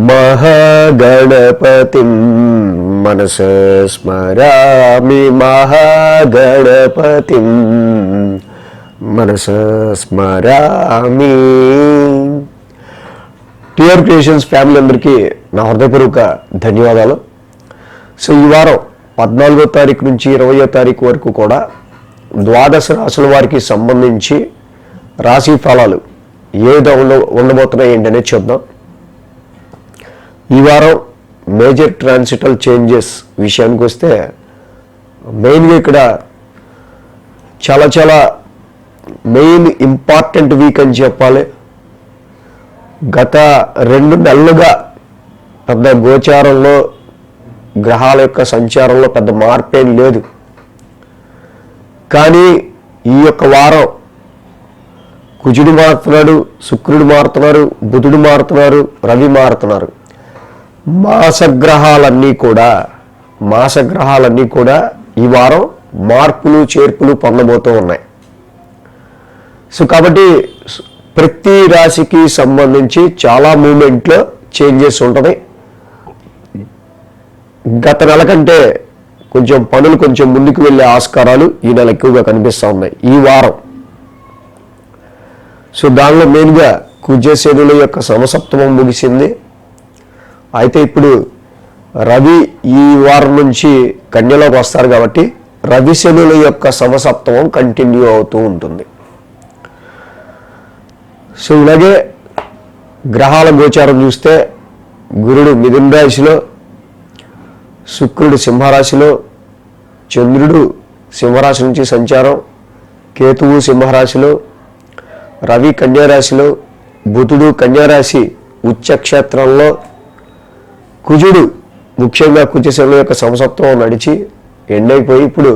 మహాగణపతిం మనసా స్మరామి మహాగణపతిం మనసా స్మరామి. TR creations family అందరికీ నా హృదయపూర్వక ధన్యవాదాలు. సో ఈ వారం 14వ తారీఖు నుంచి 20వ తారీఖు వరకు కూడా ద్వాదశ రాశుల వారికి సంబంధించి రాశి ఫలాలు ఏ విధంగా ఉండబోతున్నాయి ఏంటనేది చూద్దాం. ఈ వారం మేజర్ ట్రాన్సిటల్ చేంజెస్ విషయానికి వస్తే మెయిన్గా ఇక్కడ చాలా మెయిన్ ఇంపార్టెంట్ వీక్ అని చెప్పాలి. గత 2 నెలలుగా పెద్ద గోచారంలో గ్రహాల యొక్క సంచారంలో పెద్ద మార్పేం లేదు. కానీ ఈ యొక్క వారం కుజుడు మారుతున్నాడు, శుక్రుడు మారుతున్నారు, బుధుడు మారుతున్నారు, రవి మారుతున్నారు. మాసగ్రహాలన్నీ కూడా ఈ వారం మార్పులు చేర్పులు పొందబోతూ ఉన్నాయి. సో కాబట్టి ప్రతి రాశికి సంబంధించి చాలా మూమెంట్లో చేంజెస్ ఉంటుంది. గత నెల కంటే కొంచెం పనులు కొంచెం ముందుకు వెళ్ళే ఆస్కారాలు ఈ నెల ఎక్కువగా కనిపిస్తూ ఉన్నాయి ఈ వారం. సో దానిలో మెయిన్గా కుజశనుల యొక్క సమసప్తమం ముగిసింది. అయితే ఇప్పుడు రవి ఈ వారం నుంచి కన్యలోకి వస్తారు కాబట్టి రవి శనుల యొక్క సమసప్తమం కంటిన్యూ అవుతూ ఉంటుంది. సో ఇలాగే గ్రహాల గోచారం చూస్తే గురుడు మిథున రాశిలో, శుక్రుడు సింహరాశిలో, చంద్రుడు సింహరాశి నుంచి సంచారం, కేతువు సింహరాశిలో, రవి కన్యారాశిలో, బుధుడు కన్యారాశి ఉచ్చక్షేత్రంలో, కుజుడు ముఖ్యంగా కుజశనుల యొక్క సమసప్తమం నడిచి ఎండైపోయి ఇప్పుడు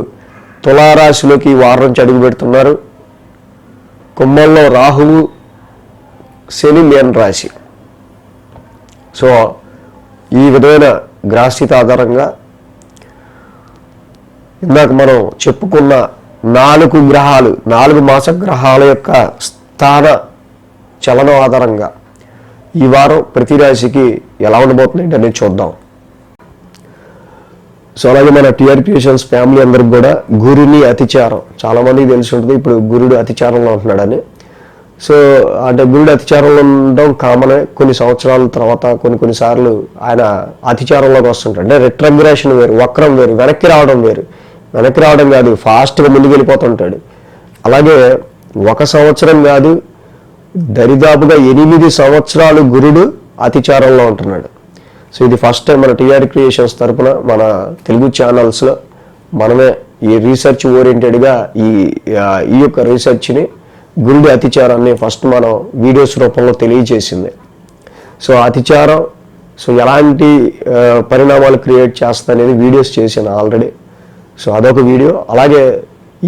తులారాశిలోకి ఈ వారం నుంచి అడుగు పెడుతున్నారు. కుంభంలో రాహువు, శని మీన రాశి. సో ఈ విధమైన గ్రహస్థితి ఆధారంగా ఇందాక మనం చెప్పుకున్న 4 గ్రహాలు, 4 మాస గ్రహాల యొక్క స్థాన చలనం ఆధారంగా ఈ వారం ప్రతి రాశికి ఎలా ఉండబోతుంది అనేది చూద్దాం. సో అలాగే మన టిఆర్ క్రియేషన్స్ ఫ్యామిలీ అందరికి కూడా గురుని అతిచారం చాలామందికి తెలిసి ఉంటుంది. ఇప్పుడు గురుడు అతిచారంలో ఉంటున్నాడని. సో అంటే గురుడు అతిచారంలో ఉండడం కామనే. కొన్ని సంవత్సరాల తర్వాత కొన్నిసార్లు ఆయన అతిచారంలోకి వస్తుంటాడు. అంటే రిట్రగ్రేషన్ వేరు, వక్రం వేరు, వెనక్కి రావడం వేరు. వెనక్కి రావడం కాదు, ఫాస్ట్గా ముందుకు వెళ్ళిపోతుంటాడు. అలాగే 1 సంవత్సరం కాదు, దరిదాపుగా 8 సంవత్సరాలు గురుడు అతిచారంలో ఉంటున్నాడు. సో ఇది ఫస్ట్ టైం మన టిఆర్ క్రియేషన్స్ తరఫున మన తెలుగు ఛానల్స్లో మనమే ఈ రీసెర్చ్ ఓరియంటెడ్గా ఈ యొక్క రీసెర్చ్ని గురుడి అతిచారాన్ని ఫస్ట్ మనం వీడియోస్ రూపంలో తెలియజేసింది. సో అతిచారం సో ఎలాంటి పరిణామాలు క్రియేట్ చేస్తా అనేది వీడియోస్ చేశాను ఆల్రెడీ. సో అదొక వీడియో. అలాగే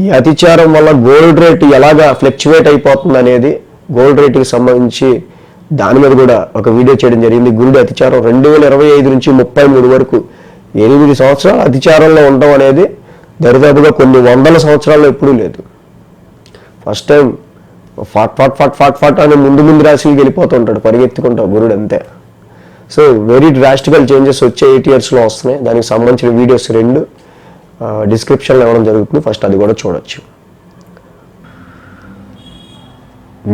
ఈ అతిచారం వల్ల గోల్డ్ రేట్ ఎలాగా ఫ్లక్చువేట్ అయిపోతుంది అనేది గోల్డ్ రేట్కి సంబంధించి దాని మీద కూడా ఒక వీడియో చేయడం జరిగింది. గురుడి అతిచారం 2025 నుంచి 33 వరకు 8 సంవత్సరాలు అతిచారంలో ఉండడం అనేది దరిదాపుగా కొన్ని వందల సంవత్సరాల్లో ఎప్పుడూ లేదు. ఫస్ట్ టైం ఫాట్ అని ముందు రాశికి వెళ్ళిపోతుంటాడు, పరిగెత్తుకుంటా గురుడు అంతే. సో వెరీ డ్రాస్టికల్ చేంజెస్ వచ్చే 8 ఇయర్స్లో వస్తున్నాయి. దానికి సంబంధించిన వీడియోస్ 2 డిస్క్రిప్షన్లో ఇవ్వడం జరుగుతుంది. ఫస్ట్ అది కూడా చూడొచ్చు.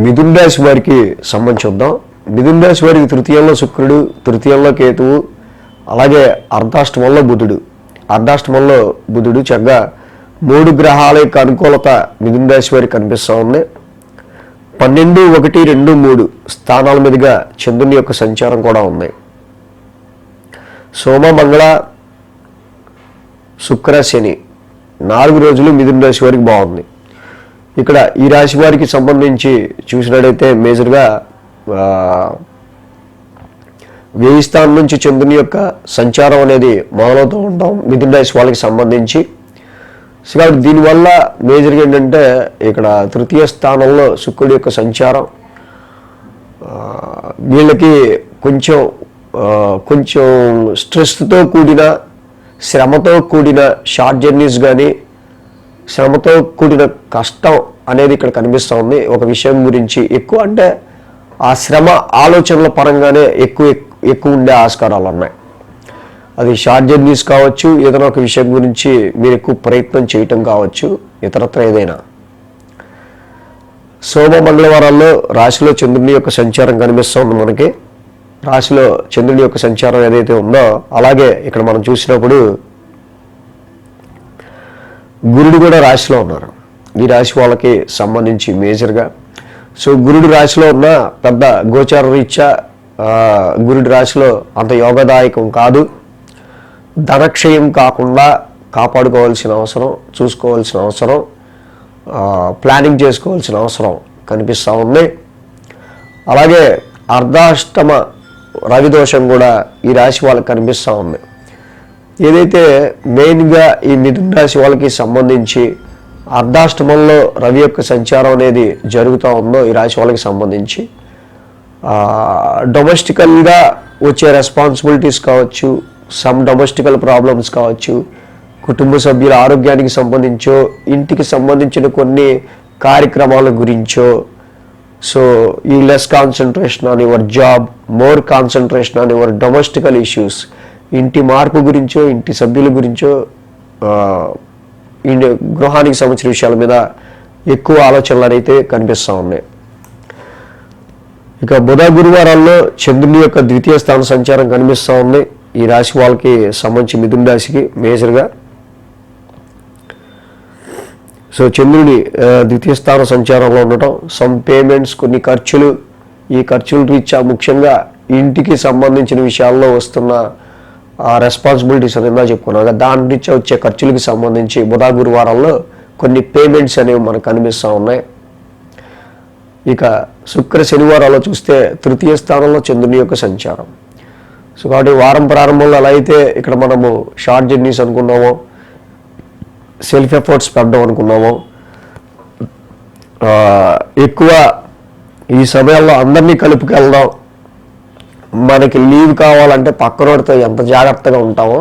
మిథున రాశి వారికి సంబంధించి చూద్దాం. మిథున రాశి వారికి తృతీయంలో శుక్రుడు, తృతీయంలో కేతువు, అలాగే అర్ధాష్టమంలో బుధుడు చక్కగా 3 గ్రహాల యొక్క అనుకూలత మిథున రాశి వారికి కనిపిస్తూ ఉంది. 12, 1, 2, 3 స్థానాల మీదుగా చంద్రుని యొక్క సంచారం కూడా ఉంది. సోమ, మంగళ, శుక్ర, శని 4 రోజులు మిథున రాశి వారికి బాగుంది. ఇక్కడ ఈ రాశి వారికి సంబంధించి చూసినట్టయితే మేజర్గా 1000 స్థానం నుంచి చంద్రుని యొక్క సంచారం అనేది మొదలవుతూ ఉంటాం మిథున రాశి వాళ్ళకి సంబంధించి. సో కాబట్టి దీనివల్ల మేజర్గా ఏంటంటే ఇక్కడ 3వ స్థానంలో శుక్రుడి యొక్క సంచారం వీళ్ళకి కొంచెం స్ట్రెస్తో కూడిన, శ్రమతో కూడిన షార్ట్ జర్నీస్ కానీ, శ్రమతో కూడిన కష్టం అనేది ఇక్కడ కనిపిస్తూ ఉంది. ఒక విషయం గురించి ఎక్కువ అంటే ఆ శ్రమ ఆలోచనల పరంగానే ఎక్కువ ఉండే ఆస్కారాలు ఉన్నాయి. అది షార్ట్ జర్నీస్ కావచ్చు, ఏదైనా ఒక విషయం గురించి మీరు ఎక్కువ ప్రయత్నం చేయటం కావచ్చు, ఇతరత్ర ఏదైనా. సోమ మంగళవారాల్లో రాశిలో చంద్రుని యొక్క సంచారం కనిపిస్తుంది మనకి. రాశిలో చంద్రుని యొక్క సంచారం ఏదైతే ఉందో, అలాగే ఇక్కడ మనం చూసినప్పుడు గురుడు కూడా రాశిలో ఉన్నారు. ఈ రాశి వాళ్ళకి సంబంధించి మేజర్గా. సో గురుడు రాశిలో ఉన్న పెద్ద గోచార రీత్యా గురుడి రాశిలో అంత యోగదాయకం కాదు. ధనక్షయం కాకుండా కాపాడుకోవాల్సిన అవసరం, చూసుకోవాల్సిన అవసరం, ప్లానింగ్ చేసుకోవాల్సిన అవసరం కనిపిస్తూ ఉంది. అలాగే అర్ధాష్టమ రవిదోషం కూడా ఈ రాశి వాళ్ళకి కనిపిస్తూ ఉంది. ఏదైతే మెయిన్గా ఈ మిథున రాశి వాళ్ళకి సంబంధించి అర్ధాష్టమంలో రవి యొక్క సంచారం అనేది జరుగుతూ ఉందో ఈ రాశి వాళ్ళకి సంబంధించి డొమెస్టికల్గా వచ్చే రెస్పాన్సిబిలిటీస్ కావచ్చు, సమ్ డొమెస్టికల్ ప్రాబ్లమ్స్ కావచ్చు, కుటుంబ సభ్యుల ఆరోగ్యానికి సంబంధించో, ఇంటికి సంబంధించిన కొన్ని కార్యక్రమాల గురించో, సో ఈ less concentration on your job, more concentration on your domestical issues, ఇంటి మార్పు గురించో, ఇంటి సభ్యుల గురించో, గృహానికి సంబంధించిన విషయాల మీద ఎక్కువ ఆలోచనలు అయితే కనిపిస్తూ ఉన్నాయి. ఇక బుధ గురువారాల్లో చంద్రుని యొక్క ద్వితీయ స్థాన సంచారం కనిపిస్తూ ఉంది ఈ రాశి వాళ్ళకి సంబంధించి, మిథున రాశికి మేజర్గా. సో చంద్రుడి ద్వితీయ స్థాన సంచారంలో ఉండటం, సమ్ పేమెంట్స్, కొన్ని ఖర్చులు, ఈ ఖర్చుల రీత్యా ముఖ్యంగా ఇంటికి సంబంధించిన విషయాల్లో వస్తున్న రెస్పాన్సిబిలిటీస్ అని చెప్పుకున్నాం, దాని రీత్యా వచ్చే ఖర్చులకి సంబంధించి బుధ గురువారాల్లో కొన్ని పేమెంట్స్ అనేవి మనకు కనిపిస్తూ ఉన్నాయి. ఇక శుక్ర శనివారాల్లో చూస్తే తృతీయ స్థానంలో చంద్రుని యొక్క సంచారం. సో కాబట్టి వారం ప్రారంభంలో ఎలా అయితే ఇక్కడ మనము షార్ట్ జర్నీస్ అనుకున్నామో, సెల్ఫ్ ఎఫర్ట్స్ పెట్టడం అనుకున్నామో, ఎక్కువ ఈ సమయాల్లో అందరినీ కలుపుకెళ్దాం, మనకి లీవ్ కావాలంటే పక్కనోడితో ఎంత జాగ్రత్తగా ఉంటామో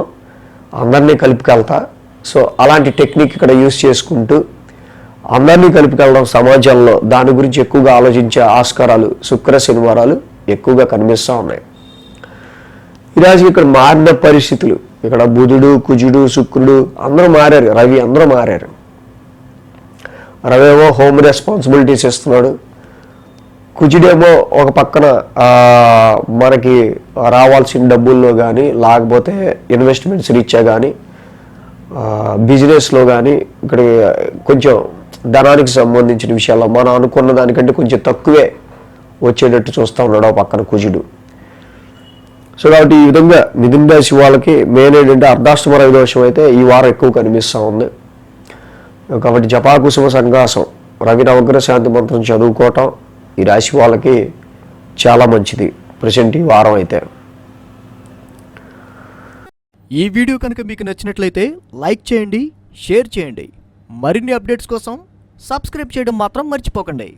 అందరినీ కలుపుకెళ్తా. సో అలాంటి టెక్నిక్ ఇక్కడ యూస్ చేసుకుంటూ అందరినీ కలుపుకెళ్ళడం సమాజంలో, దాని గురించి ఎక్కువగా ఆలోచించే ఆస్కారాలు శుక్ర శనివారాలు ఎక్కువగా కనిపిస్తూ ఉన్నాయి. ఈ రాశికి ఇక్కడ మారిన పరిస్థితులు, ఇక్కడ బుధుడు, కుజుడు, శుక్రుడు అందరూ మారారు, రవి అందరూ మారారు. రవి ఏమో హోమ్ రెస్పాన్సిబిలిటీస్ ఇస్తున్నాడు, కుజుడేమో ఒక పక్కన మనకి రావాల్సిన డబ్బుల్లో కానీ, లేకపోతే ఇన్వెస్ట్మెంట్స్ రీత్యా కానీ, బిజినెస్లో కానీ ఇక్కడ కొంచెం ధనానికి సంబంధించిన విషయాల్లో మనం అనుకున్న దానికంటే కొంచెం తక్కువే వచ్చేటట్టు చూస్తూ ఉన్నాడు ఒక పక్కన కుజుడు. సో కాబట్టి ఈ విధంగా మిథున రాశి వాళ్ళకి మెయిన్ ఏంటంటే అర్ధాష్టమ రవి దోషం అయితే ఈ వారం ఎక్కువ కనిపిస్తూ ఉంది. కాబట్టి జపాకుసుమ సంఘాసం, రవి నవగ్రహ శాంతి మంత్రం చదువుకోవటం ఈ రాశి వాళ్ళకి చాలా మంచిది ప్రజెంట్ ఈ వారం అయితే. ఈ వీడియో కనుక మీకు నచ్చినట్లయితే లైక్ చేయండి, షేర్ చేయండి. మరిన్ని అప్డేట్స్ కోసం సబ్స్క్రైబ్ చేయడం మాత్రం మర్చిపోకండి.